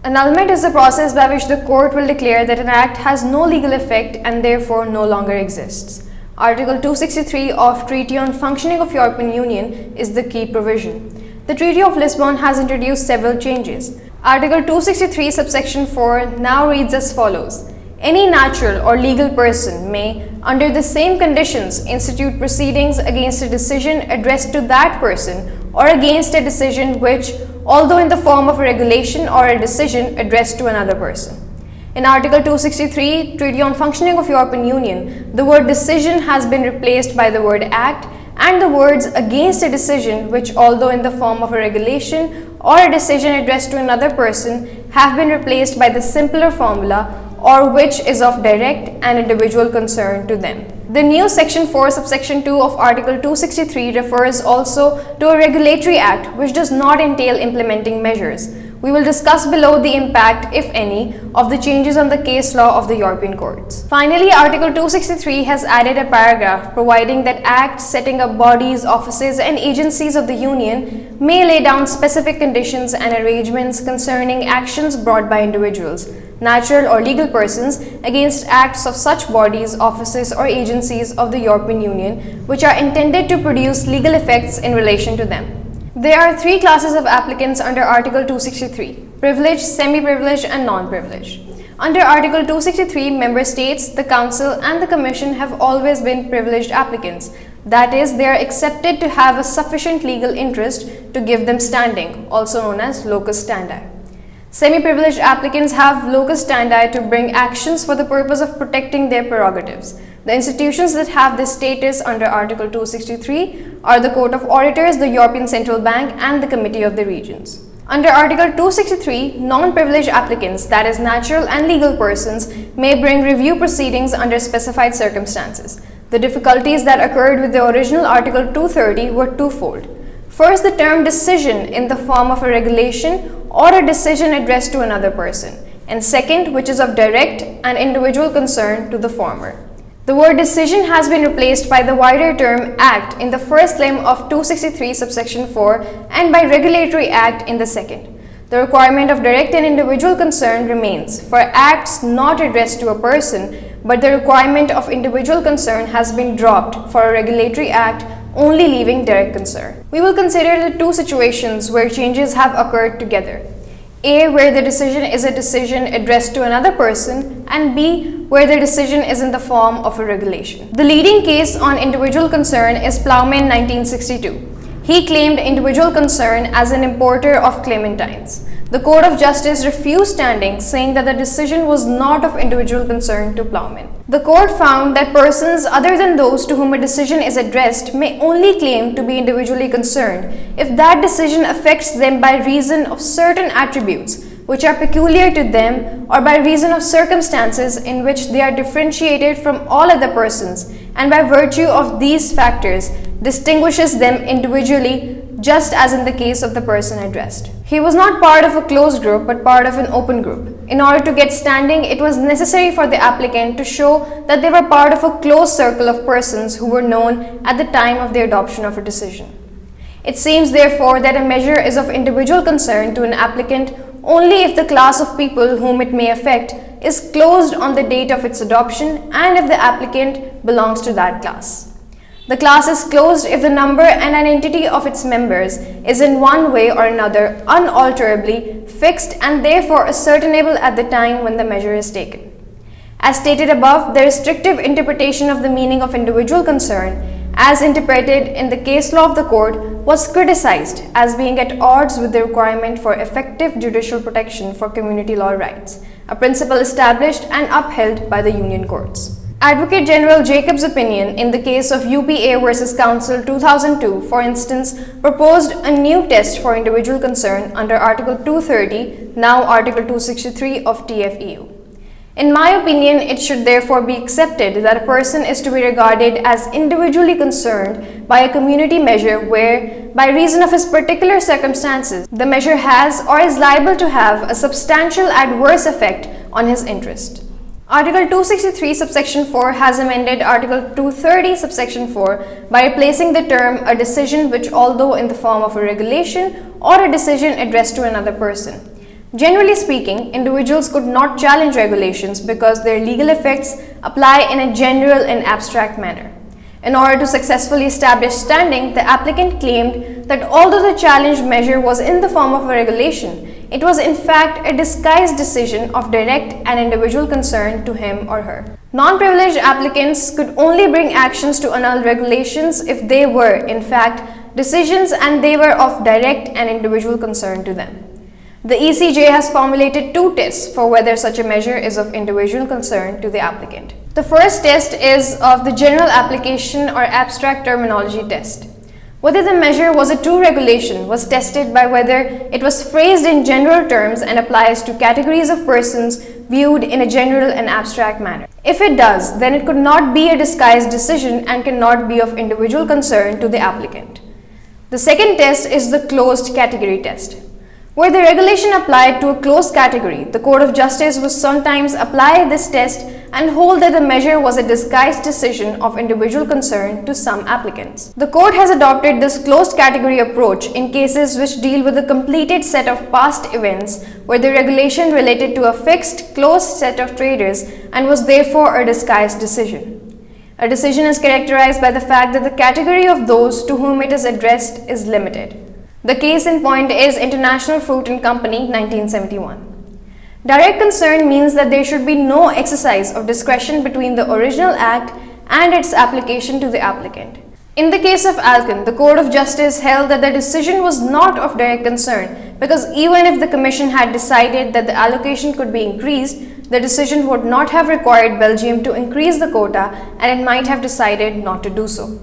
Annulment is the process by which the court will declare that an act has no legal effect and therefore no longer exists. Article 263 of Treaty on Functioning of European Union is the key provision. The Treaty of Lisbon has introduced several changes. Article 263 subsection 4 now reads as follows. Any natural or legal person may, under the same conditions, institute proceedings against a decision addressed to that person or against a decision which, although in the form of a regulation or a decision addressed to another person. In Article 263, Treaty on Functioning of European Union, the word decision has been replaced by the word act and the words against a decision which, although in the form of a regulation or a decision addressed to another person, have been replaced by the simpler formula or which is of direct and individual concern to them. The new Section 4 subsection 2 of Article 263 refers also to a regulatory act which does not entail implementing measures. We will discuss below the impact, if any, of the changes on the case law of the European courts. Finally, Article 263 has added a paragraph providing that acts setting up bodies, offices and agencies of the Union may lay down specific conditions and arrangements concerning actions brought by individuals, natural or legal persons, against acts of such bodies, offices or agencies of the European Union which are intended to produce legal effects in relation to them. There are three classes of applicants under Article 263: privileged, semi-privileged and non-privileged. Under Article 263, Member States, the Council and the Commission have always been privileged applicants. That is, they are accepted to have a sufficient legal interest to give them standing, also known as locus standi. Semi-privileged applicants have locus standi to bring actions for the purpose of protecting their prerogatives. The institutions that have this status under Article 263 are the Court of Auditors, the European Central Bank and the Committee of the Regions. Under Article 263, non-privileged applicants, that is natural and legal persons, may bring review proceedings under specified circumstances. The difficulties that occurred with the original Article 230 were twofold. First, the term decision in the form of a regulation or a decision addressed to another person, and second, which is of direct and individual concern to the former. The word decision has been replaced by the wider term act in the first limb of 263 subsection 4 and by regulatory act in the second. The requirement of direct and individual concern remains for acts not addressed to a person, but the requirement of individual concern has been dropped for a regulatory act, only leaving direct concern. We will consider the two situations where changes have occurred together. A, where the decision is a decision addressed to another person, and B, where the decision is in the form of a regulation. The leading case on individual concern is Ploughman 1962. He claimed individual concern as an importer of clementines. The Court of Justice refused standing, saying that the decision was not of individual concern to Ploughman. The court found that persons other than those to whom a decision is addressed may only claim to be individually concerned if that decision affects them by reason of certain attributes which are peculiar to them or by reason of circumstances in which they are differentiated from all other persons, and by virtue of these factors distinguishes them individually, just as in the case of the person addressed. He was not part of a closed group but part of an open group. In order to get standing, it was necessary for the applicant to show that they were part of a closed circle of persons who were known at the time of the adoption of a decision. It seems therefore that a measure is of individual concern to an applicant only if the class of people whom it may affect is closed on the date of its adoption and if the applicant belongs to that class. The class is closed if the number and identity of its members is in one way or another unalterably fixed and therefore ascertainable at the time when the measure is taken. As stated above, the restrictive interpretation of the meaning of individual concern, as interpreted in the case law of the court, was criticized as being at odds with the requirement for effective judicial protection for community law rights, a principle established and upheld by the Union courts. Advocate General Jacob's opinion in the case of UPA versus Council 2002, for instance, proposed a new test for individual concern under Article 230, now Article 263 of TFEU. In my opinion, it should therefore be accepted that a person is to be regarded as individually concerned by a community measure where, by reason of his particular circumstances, the measure has or is liable to have a substantial adverse effect on his interest. Article 263 subsection 4 has amended Article 230 subsection 4 by replacing the term a decision which, although in the form of a regulation or a decision addressed to another person, Generally speaking, individuals could not challenge regulations because their legal effects apply in a general and abstract manner. In order to successfully establish standing, the applicant claimed that although the challenged measure was in the form of a regulation, it was in fact a disguised decision of direct and individual concern to him or her. Non-privileged applicants could only bring actions to annul regulations if they were, in fact, decisions and they were of direct and individual concern to them. The ECJ has formulated two tests for whether such a measure is of individual concern to the applicant. The first test is of the general application or abstract terminology test. Whether the measure was a true regulation was tested by whether it was phrased in general terms and applies to categories of persons viewed in a general and abstract manner. If it does, then it could not be a disguised decision and cannot be of individual concern to the applicant. The second test is the closed category test. Where the regulation applied to a closed category, the Court of Justice would sometimes apply this test and hold that the measure was a disguised decision of individual concern to some applicants. The court has adopted this closed category approach in cases which deal with a completed set of past events where the regulation related to a fixed, closed set of traders and was therefore a disguised decision. A decision is characterized by the fact that the category of those to whom it is addressed is limited. The case in point is International Fruit and Company, 1971. Direct concern means that there should be no exercise of discretion between the original act and its application to the applicant. In the case of Alcon, the Court of Justice held that the decision was not of direct concern because even if the Commission had decided that the allocation could be increased, the decision would not have required Belgium to increase the quota and it might have decided not to do so.